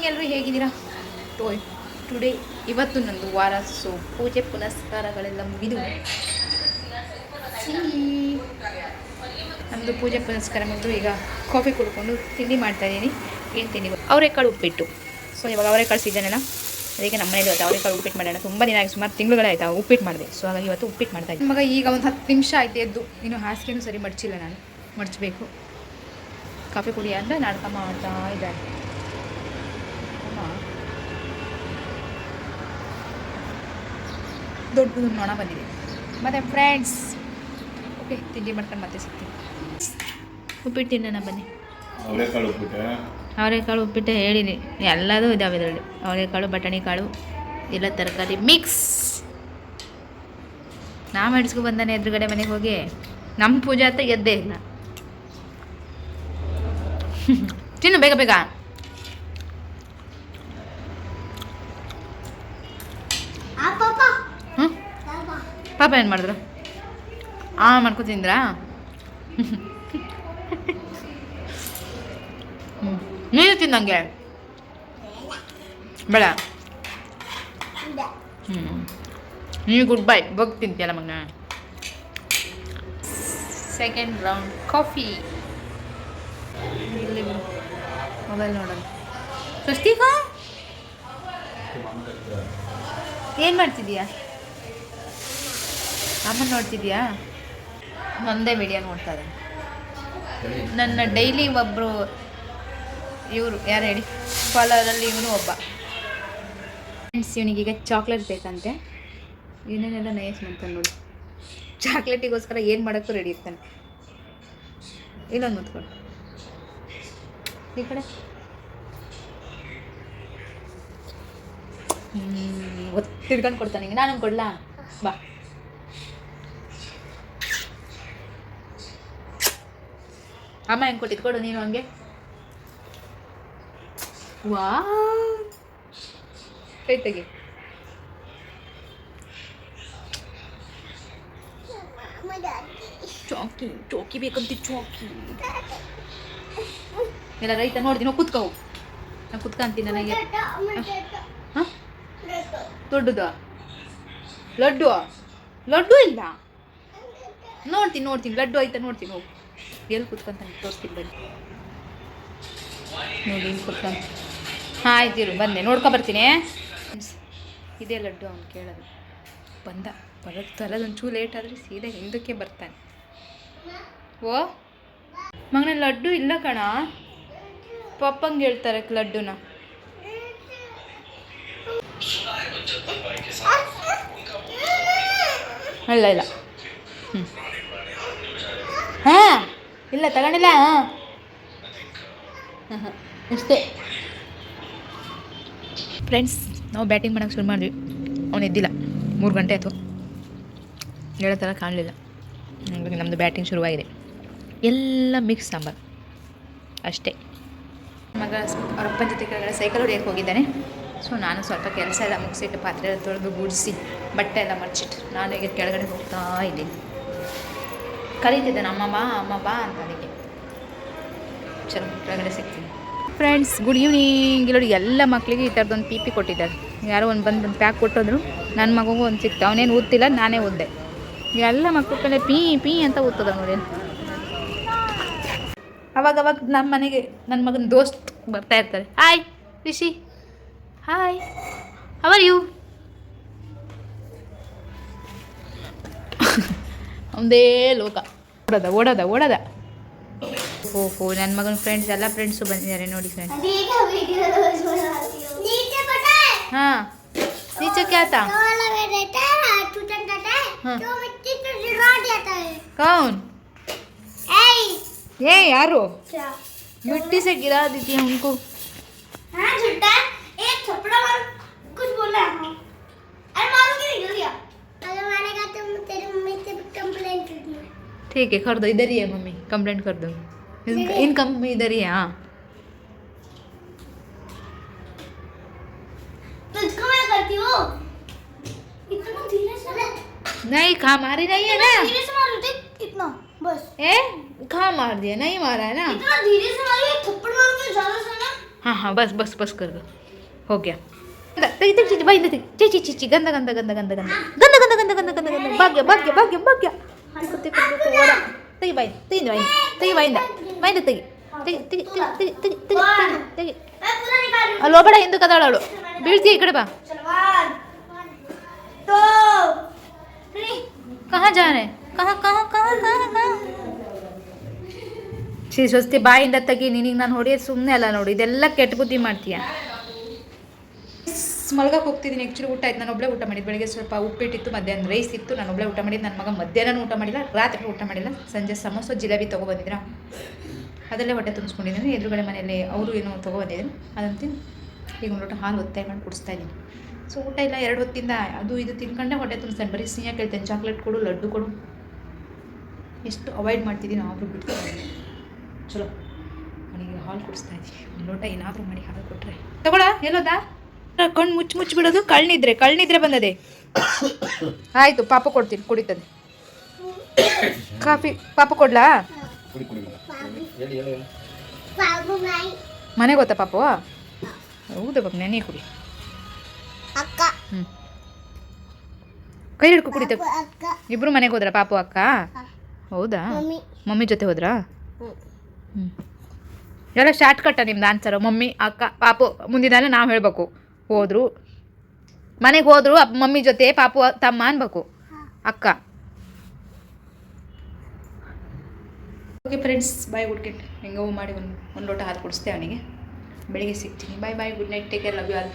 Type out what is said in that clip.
ಎಲ್ಲರೂ ಹೇಗಿದ್ದೀರಾ? ಟುಡೇ ಇವತ್ತು ನಂದು ವಾರ. ಸೊ ಪೂಜೆ ಪುನಸ್ಕಾರಗಳೆಲ್ಲ ಮುಗಿದು ನಮ್ಮದು ಪೂಜೆ ಪುನಸ್ಕಾರ ಮುಗಿದು ಈಗ ಕಾಫಿ ಕುಡ್ಕೊಂಡು ತಿಂಡಿ ಮಾಡ್ತಾಯಿದ್ದೀನಿ. ಏನು ತಿಂಡಿ? ಅವರೆಕಾಳು ಉಪ್ಪಿಟ್ಟು. ಸೊ ಇವಾಗ ಅವರೆಕಾಳು ಸೀಸನಲ್ಲ, ಅದಕ್ಕೆ ನಮ್ಮ ಮನೇಲಿ ಇವತ್ತು ಅವರೆಕಾಳು ಉಪ್ಪಿಟ್ಟು ಮಾಡೋಣ. ತುಂಬ ದಿನ ಆಗಿ, ಸುಮಾರು ತಿಂಗಳುಗಳಾಯ್ತು ಉಪ್ಪಿಟ್ಟು ಮಾಡಿದೆ. ಸೊ ಹಾಗಾಗಿ ಇವತ್ತು ಉಪ್ಪಿಟ್ಟು ಮಾಡ್ತಾಯಿದ್ದೀನಿ. ಮಗ ಈಗ ಒಂದು 10 ನಿಮಿಷ ಆಯ್ತು ಎದ್ದು, ಇನ್ನು ಹಾಸಿಗೆನೂ ಸರಿ ಮಡಚಿಲ್ಲ, ನಾನು ಮಡಚಬೇಕು. ಕಾಫಿ ಕುಡಿ ಅಂದರೆ ನಾಟಕ ಮಾಡ್ತಾ ಇದ್ದಾರೆ. ದೊಡ್ಡದು ನೊಣ ಬಂದಿದೆ. ಮತ್ತು ಫ್ರೆಂಡ್ಸ್, ಓಕೆ ತಿಂಡಿ ಮಾಡ್ಕೊಂಡು ಮತ್ತೆ ಸಿಗ್ತೀನಿ. ಉಪ್ಪಿಟ್ಟು ತಿನ್ನೋಣ ಬನ್ನಿ. ಅವರೆಕಾಳು ಉಪ್ಪಿಟ್ಟು ಹೇಳಿನಿ, ಎಲ್ಲದೂ ಇದ್ದಾವೆ ಇದರಲ್ಲಿ. ಅವರೆಕಾಳು, ಬಟಾಣಿ ಕಾಳು, ಎಲ್ಲ ತರಕಾರಿ ಮಿಕ್ಸ್. ನಾ ಮಾಡಿಸ್ಕೊ ಬಂದಾನೆ ಎದುರುಗಡೆ ಮನೆಗೆ ಹೋಗಿ. ನಮ್ಮ ಪೂಜೆ ಅಂತ ಎದ್ದೇ ಇಲ್ಲ. ತಿನ್ನು ಬೇಗ ಬೇಗ. ಹ್ಞೂ ಪಾಪ ಏನು ಮಾಡಿದ್ರು? ಮಾಡ್ಕೊತಿಂದ್ರಾ? ನೀನು ತಿನ್ನಂಗೆ ಬೇಡ. ನೀವು ಗುಡ್ ಬೈ ಬಗ್ ತಿಂತೀಯಲ್ಲ ಮಗನ. Second round coffee. ಇಲ್ಲಿ ಮೊಬೈಲ್ ನೋಡೋಣ. ಸ್ವಸ್ತಿಕ ಏನು ಮಾಡ್ತಿದ್ದೀಯಾ? ಅಮ್ಮನ ನೋಡ್ತಿದ್ಯಾ? ಒಂದೇ ವಿಡಿಯೋ ನೋಡ್ತಾ ಇದ್ದಾನೆ. ನನ್ನ ಡೈಲಿ ಒಬ್ಬರು ಇವರು ಯಾರು ಹೇಳಿ ಫಾಲೋವರಲ್ಲಿ ಇವನು ಒಬ್ಬ. ಫ್ರೆಂಡ್ಸ್, ಇವನಿಗೀಗ ಚಾಕ್ಲೇಟ್ ಬೇಕಂತೆ. ಏನೇನೆಲ್ಲ ನೈಸ್ ಮಾಡ್ತಾನೆ ನೋಡಿ. ಚಾಕ್ಲೇಟಿಗೋಸ್ಕರ ಏನು ಮಾಡೋಕ್ಕೂ ರೆಡಿ ಇರ್ತಾನೆ. ಇಲ್ಲೊಂದು ಮುತ್ಕೊಂಡು ಈ ಕಡೆ ತಿರ್ಕೊಂಡು ಕೊಡ್ತಾನೆ. ಹಿಂಗೆ ನಾನು ಕೊಡ್ಲಾ? ಬಾ. ಅಮ್ಮ ಹೆಂಗೆ ಕೊಟ್ಟಿದ್ದು ಕೊಡು ನೀನು ಹಂಗೆ. ವಾ ಕೈ ತೆಗಿ. ಚೌಕಿ ಬೇಕಂತ ಚೌಕಿ ಎಲ್ಲ ರೈತ ನೋಡ್ತೀನಿ. ಕೂತ್ಕೋ, ನಾನು ಕೂತ್ಕೊಂತೀನಿ. ನನಗೆ ಹಾಂ ದೊಡ್ಡದು ಲಡ್ಡು ಇಲ್ಲ. ನೋಡ್ತೀನಿ ಲಡ್ಡು ಆಯ್ತಾ ನೋಡ್ತೀನಿ. ಹೋಗಿ ಎಲ್ಲಿ ಕೂತ್ಕೊಂತಾನೆ ತೋರಿಸ್ತೀನಿ ಬನ್ನಿ. ನೋಡಿ ಇಲ್ಲಿ ಕೂತ್ಕೊಂಡು. ಹಾಂ ಆಯ್ತಿರು ಬಂದೆ, ನೋಡ್ಕೊಬರ್ತೀನಿ. ಇದೇ ಲಡ್ಡು ಅವ್ನು ಕೇಳೋದು. ಬರೋದೊಂಚೂರು ಲೇಟ್ ಆದರೆ ಸೀದಾ ಹಿಂದಕ್ಕೆ ಬರ್ತಾನೆ. ಓ ಮಗನ ಲಡ್ಡು ಇಲ್ಲ ಕಣ, ಪಪ್ಪಂಗೆ ಹೇಳ್ತಾರೆ ಲಡ್ಡುನ. ಇಲ್ಲ ಹಾಂ ಇಲ್ಲ ತಗೊಂಡಿಲ್ಲ. ಹಾಂ ಅಷ್ಟೇ. ಫ್ರೆಂಡ್ಸ್, ನಾವು ಬ್ಯಾಟಿಂಗ್ ಮಾಡೋಕ್ಕೆ ಶುರು ಮಾಡಿದ್ವಿ. ಅವನು ಎದ್ದಿಲ್ಲ. 3 ಗಂಟೆ ಆಯಿತು, ಹೇಳೋ ಥರ ಕಾಣಲಿಲ್ಲ. ಹಾಗಾಗಿ ನಮ್ಮದು ಬ್ಯಾಟಿಂಗ್ ಶುರುವಾಗಿದೆ. ಎಲ್ಲ ಮಿಕ್ಸ್ ಸಾಂಬಾರು ಅಷ್ಟೇ. ಮಗ ಅವ್ರ ಅಪ್ಪನ ಜೊತೆ ಕೆಳಗಡೆ ಸೈಕಲ್ ಹೊಡಿಯೋಕ್ಕೆ ಹೋಗಿದ್ದಾನೆ. ಸೊ ನಾನು ಸ್ವಲ್ಪ ಕೆಲಸ ಎಲ್ಲ ಮುಗಿಸಿಟ್ಟು ಪಾತ್ರೆ ಎಲ್ಲ ತೊಳೆದು ಗುಡಿಸಿ ಬಟ್ಟೆ ಎಲ್ಲ ಮರ್ಚಿಟ್ಟು ನಾನು ಈಗ ಕೆಳಗಡೆ ಹೋಗ್ತಾ ಇದ್ದೀನಿ. ಕರೀತಿದ್ದಾನೆ ಅಮ್ಮ ಬಾ ಅಂತ. ಅದಕ್ಕೆ ಚಲೋ ಕೆಳಗಡೆ ಸಿಗ್ತೀನಿ. Friends, good evening. ನೋಡಿ ಎಲ್ಲ ಮಕ್ಕಳಿಗೆ ಈ ಥರದೊಂದು ಪಿ ಕೊಟ್ಟಿದ್ದಾರೆ. ಯಾರೋ ಒಂದು ಬಂದು ಪ್ಯಾಕ್ ಕೊಟ್ಟೋದ್ರು. ನನ್ನ ಮಗುಗೂ ಒಂದು ಸಿಕ್ತು. ಅವನೇನು ಓದ್ತಿಲ್ಲ, ನಾನೇ ಓದ್ದೆ. ಎಲ್ಲ ಮಕ್ಕಳ ಕಡೆ ಪೀ ಅಂತ ಓದ್ತದ ನೋಡಿ. ಅವಾಗ ನಮ್ಮ ಮನೆಗೆ ನನ್ನ ಮಗನ ದೋಸ್ತ್ ಬರ್ತಾ ಇರ್ತಾರೆ. Hi Rishi, hi, how are you? ಒಂದೇ ಲೋಕ. ಓಡೋದ. ಓಹೋ ನನ್ನ ಮಗನ ಫ್ರೆಂಡ್ಸ್ ಎಲ್ಲ ಫ್ರೆಂಡ್ಸು ಬಂದಿದ್ದಾರೆ ನೋಡಿ ಫ್ರೆಂಡ್ಸ್. ಹಾಂ नीचे क्या था? कौन? ये यारो मिट्टी से गिरा दी थी उनको. हाँ झूठा, एक थप्पड़ मार कुछ बोला है. अरे मारो क्यों निकल गया? अगर मारेगा तो तेरी मम्मी से कंप्लेंट करनी. ठीक है कर दो, इधर ही है मम्मी, कंप्लेंट कर दो. इनकम इधर ही है. हाँ तुझको मैं करती हूँ. इतना धीरे से नहीं, खा मारी नहीं है ना. धीरे से मारो इतना बस. ए खा मार दिया, नहीं मारा है ना. इतना धीरे से मारो, थप्पड़ मारो तो ज्यादा से ना. ಹಾಂ ಬಸ್ ಬಸ್ ಬಸ್ ಕರ್ದು ಹೋಗ್ಯಾ ತೆಗಿ ತೆಗಿ ಚಿಚ್ಚಿ ಬಾಯಿಂದ ತೆಗಿ ಚಿಚ್ಚಿ ಚಿಚ್ಚಿ ಗಂಧ ಗಂಧ ಗಂಧ ಗಂಧ ಗಂಧ ಗಂಧ ಗಂಧ ಗಂಧ ಗಂಧ ಗಂಧ ಗಂಧ ಭಾಗ್ಯ ಭಾಗ್ಯ ಭಾಗ್ಯ ಭಾಗ್ಯ ಓಡ ತೆಗಿ ಬಾಯಿ ತೆಗಿ ಬಾಯಿ ತೆಗಿ ಬಾಯಿಂದ ಬಾಯಿಂದ ತೆಗಿ ತೆಗಿ ತೆಗಿ ತೆಗಿ ತೆಗಿ ತೆಗಿ ತೆಗಿ ತೆಗಿ ಅಲ್ಲಿ ಹೋಗಬೇಡ ಹಿಂದಕ್ಕೆ ಕದಾಳ ಅವಳು ಬೀಳ್ತೀಯ ಈ ಕಡೆ ಬಾ ಕहाँ जा रहे कहाँ कहाँ कहाँ कहाँ कहाँ ಸ್ವಸ್ತಿ ಬಾಯಿಂದ ತೆಗಿ ನಿನಗೆ ನಾನು ಹೊಡೆಯೋದು ಸುಮ್ಮನೆ ಅಲ್ಲ ನೋಡಿ ಇದೆಲ್ಲ ಕೆಟ್ಟ ಬುದ್ಧಿ ಮಾಡ್ತೀಯ ಮಲ್ಗಕ್ಕೆ ಹೋಗ್ತಿದ್ದೀನಿ ಆ್ಯಕ್ಚುಲಿ ಊಟ ಆಯ್ತು ನಾನು ಒಬ್ಬಳೇ ಊಟ ಮಾಡಿದ್ದು ಬೆಳಗ್ಗೆ ಸ್ವಲ್ಪ ಉಪ್ಪಿಟ್ಟಿತ್ತು ಮಧ್ಯಾಹ್ನ ರೈಸ್ ಇತ್ತು ನಾನು ಒಬ್ಬಳೇ ಊಟ ಮಾಡಿದ್ದು ನನ್ನ ಮಗ ಮಧ್ಯಾಹ್ನ ಊಟ ಮಾಡಿಲ್ಲ ರಾತ್ರಿ ಊಟ ಮಾಡಿಲ್ಲ ಸಂಜೆ ಸಮೋಸ ಜಿಲೇಬಿ ತೊಗೊಬಂದಿದ್ರ ಅದಲ್ಲೇ ಹೊಟ್ಟೆ ತುಂಬಿಸ್ಕೊಂಡಿದ್ದೀನಿ ಎದುರುಗಡೆ ಮನೆಯಲ್ಲಿ ಅವರು ಏನೋ ತೊಗೊಬಂದಿದ್ದೀನಿ ಅದಂತೀನಿ ಈಗ ಒಂದು ಲೋಟ ಹಾಲು ಒತ್ತಾಯ ಮಾಡಿ ಕುಡಿಸ್ತಾ ಇದ್ದೀನಿ ಸೊ ಊಟ ಇಲ್ಲ 2 ಹೊತ್ತಿಂದ ಅದು ಇದು ತಿನ್ಕೊಂಡೆ ಹೊಟ್ಟೆ ತುಂಬಿಸ್ತಾನೆ ಬರೀ ಸಿಹಿಯ ಕೇಳ್ತೇನೆ ಚಾಕ್ಲೇಟ್ ಕೊಡು ಲಡ್ಡು ಕೊಡು ಎಷ್ಟು ಅವಾಯ್ಡ್ ಮಾಡ್ತಿದ್ದೀನಿ ಆದರೂ ಬಿಡ್ತೀನಿ ಚಲೋ ಅವನಿಗೆ ಹಾಲು ಕುಡಿಸ್ತಾ ಇದ್ದೀನಿ ಒಂದು ಲೋಟ ಏನಾದರೂ ಮಾಡಿ ಹಾಲು ಕೊಟ್ಟರೆ ತಗೊಳ ಎಲ್ಲೋದಾ ಕಣ್ಣು ಮುಚ್ಚಿ ಬಿಡೋದು ಕಳ್ನಿದ್ರೆ ಬಂದದೆ ಆಯಿತು ಪಾಪ ಕೊಡ್ತೀನಿ ಕುಡಿತದೆ ಕಾಫಿ ಪಾಪ ಕೊಡ್ಲಾ ಮನೆಗೆ ಗೊತ್ತಾ ಪಾಪು ಹೌದಾ ಪಾಪ ನೆನೆ ಕುಡಿ ಹ್ಞೂ ಕೈ ಹಿಡ್ಕೊ ಕುಡಿತ ಇಬ್ಬರು ಮನೆಗೆ ಹೋದ್ರಾ ಪಾಪು ಅಕ್ಕ ಹೌದಾ ಮಮ್ಮಿ ಜೊತೆ ಹೋದ್ರಾ ಹ್ಞೂ ಎಲ್ಲ ಶಾರ್ಟ್ ಕಟ್ಟ ನಿಮ್ದು ಆನ್ಸರು ಮಮ್ಮಿ ಅಕ್ಕ ಪಾಪು ಮುಂದಿನ ನಾವು ಹೇಳಬೇಕು ಹೋದರು ಮನೆಗೆ ಹೋದರು ಮಮ್ಮಿ ಜೊತೆ ಪಾಪು ತಮ್ಮ ಅನ್ಬೇಕು ಅಕ್ಕ ಓಕೆ ಫ್ರೆಂಡ್ಸ್ ಬಾಯ್ ಗುಡ್ ಹೆಂಗೋ ಮಾಡಿ ಒಂದು ಲೋಟ ಹಾಲು ಕುಡಿಸ್ತೆ ಅವನಿಗೆ ಬೆಳಿಗ್ಗೆ ಸಿಗ್ತೀನಿ bye good night take care love you all